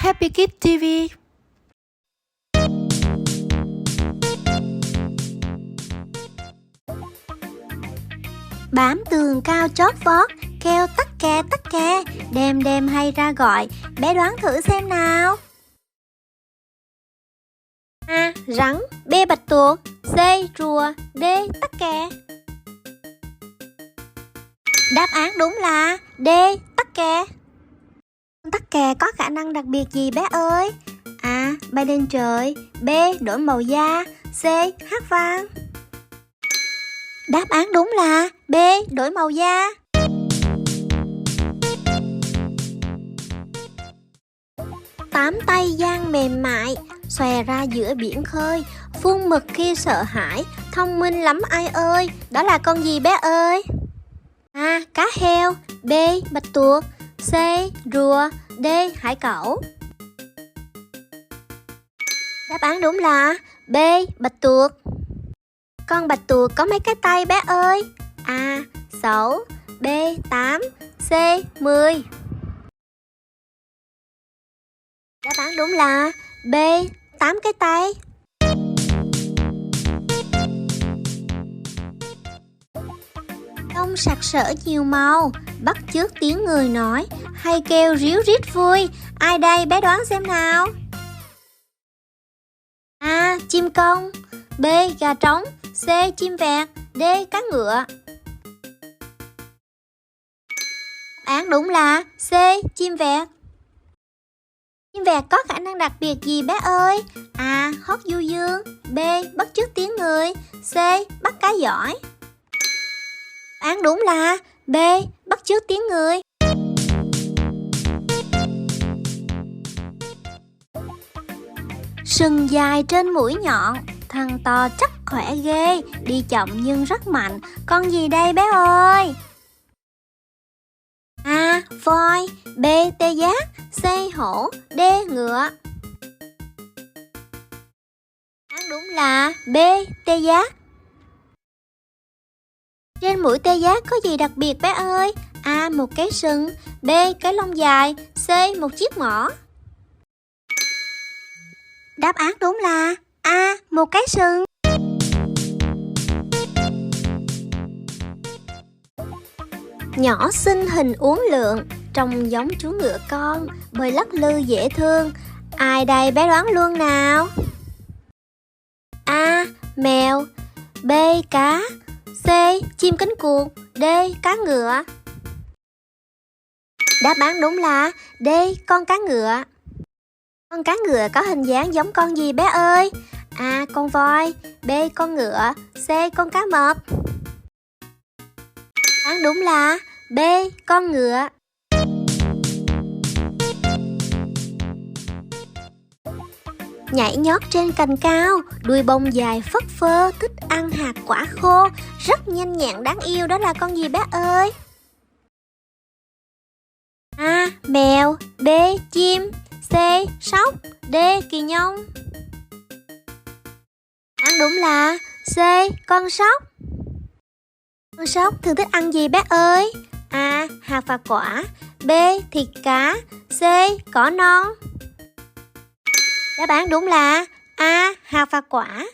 Happy Kids TV. Bám tường cao chót vót, kêu tắc ke, đêm hay ra gọi, bé đoán thử xem nào. A. Rắn, B. Bạch tuộc, C. Rùa, D. Tắc kè. Đáp án đúng là D. Tắc kè. Tắc kè có khả năng đặc biệt gì bé ơi? A. Bay lên trời, B. Đổi màu da, C. Hát vang. Đáp án đúng là B. Đổi màu da. Tám tay giang mềm mại, xòe ra giữa biển khơi, phun mực khi sợ hãi, thông minh lắm ai ơi. Đó là con gì bé ơi? A. Cá heo, B. Bạch tuộc, C. Rùa, D. Hải cẩu. Đáp án đúng là B. Bạch tuộc. Con bạch tuộc có mấy cái tay bé ơi? A. 6, B. 8, C. 10. Đáp án đúng là B. 8 cái tay. Lông sặc sỡ nhiều màu, bắt chước tiếng người nói, hay kêu ríu rít vui. Ai đây bé đoán xem nào? A. Chim công, B. Gà trống, C. Chim vẹt, D. Cá ngựa. Đáp án đúng là C. Chim vẹt. Chim vẹt có khả năng đặc biệt gì bé ơi? A. Hót du dương, B. Bắt chước tiếng người, C. Bắt cá giỏi. Đáp án đúng là B. Bắt chước tiếng người. Sừng dài trên mũi nhọn, thằng to chắc khỏe ghê, đi chậm nhưng rất mạnh. Con gì đây bé ơi? A. Voi, B. Tê giác, C. Hổ, D. Ngựa. Đáp án đúng là B. Tê giác. Trên mũi tê giác có gì đặc biệt bé ơi? A. Một cái sừng, B. Cái lông dài, C. Một chiếc mỏ. Đáp án đúng là A. Một cái sừng. Nhỏ xinh hình uốn lượn, trông giống chú ngựa con, bơi lắc lư dễ thương. Ai đây bé đoán luôn nào? A. Mèo, B. Cá, C. Chim cánh cụt, D. Cá ngựa. Đáp án đúng là D. Con cá ngựa. Con cá ngựa có hình dáng giống con gì bé ơi? A. Con voi, B. Con ngựa, C. Con cá mập. Đáp án đúng là B. Con ngựa. Nhảy nhót trên cành cao, đuôi bông dài phất phơ, thích ăn hạt quả khô, rất nhanh nhẹn đáng yêu. Đó là con gì bé ơi? A. Mèo, B. Chim, C. Sóc, D. Kỳ nhông. Đáp án đúng là C. Con sóc. Con sóc thường thích ăn gì bé ơi? A. Hạt và quả, B. Thịt cá, C. Cỏ non. Đáp án đúng là A. Hạt và quả.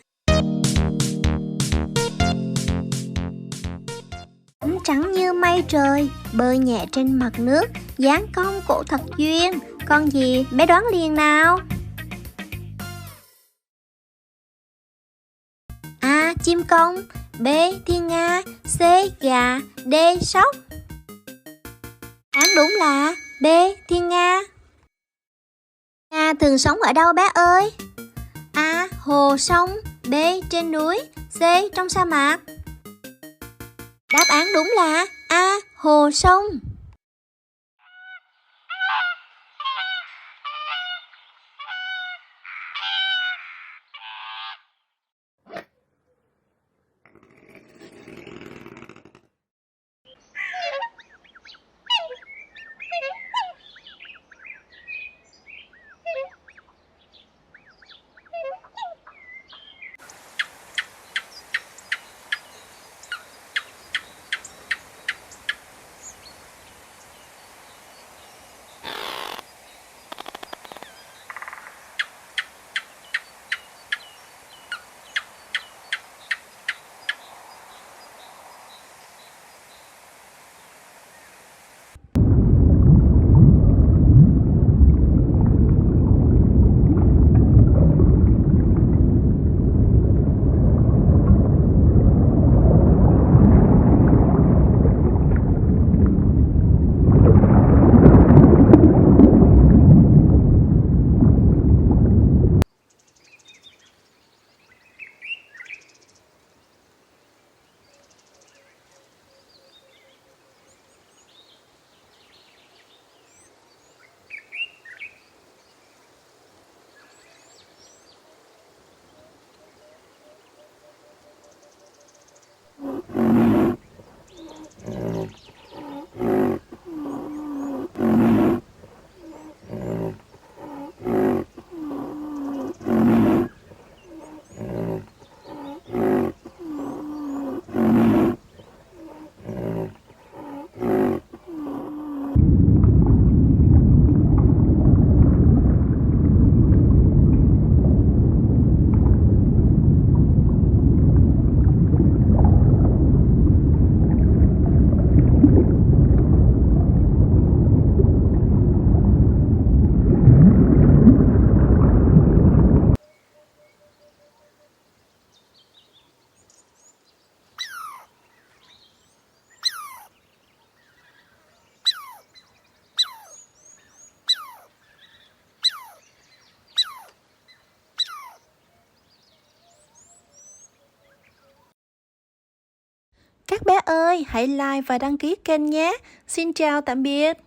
Ánh trắng như mây trời, bơi nhẹ trên mặt nước, dáng cong cổ thật duyên. Con gì bé đoán liền nào? A. Chim công, B. Thiên nga, C. Gà, D. Sóc. Đáp án đúng là B. Thiên nga. Nga thường sống ở đâu bé ơi? A. Hồ sông, B. Trên núi, C. Trong sa mạc. Đáp án đúng là A. Hồ sông. Các bé ơi, hãy like và đăng ký kênh nhé. Xin chào tạm biệt.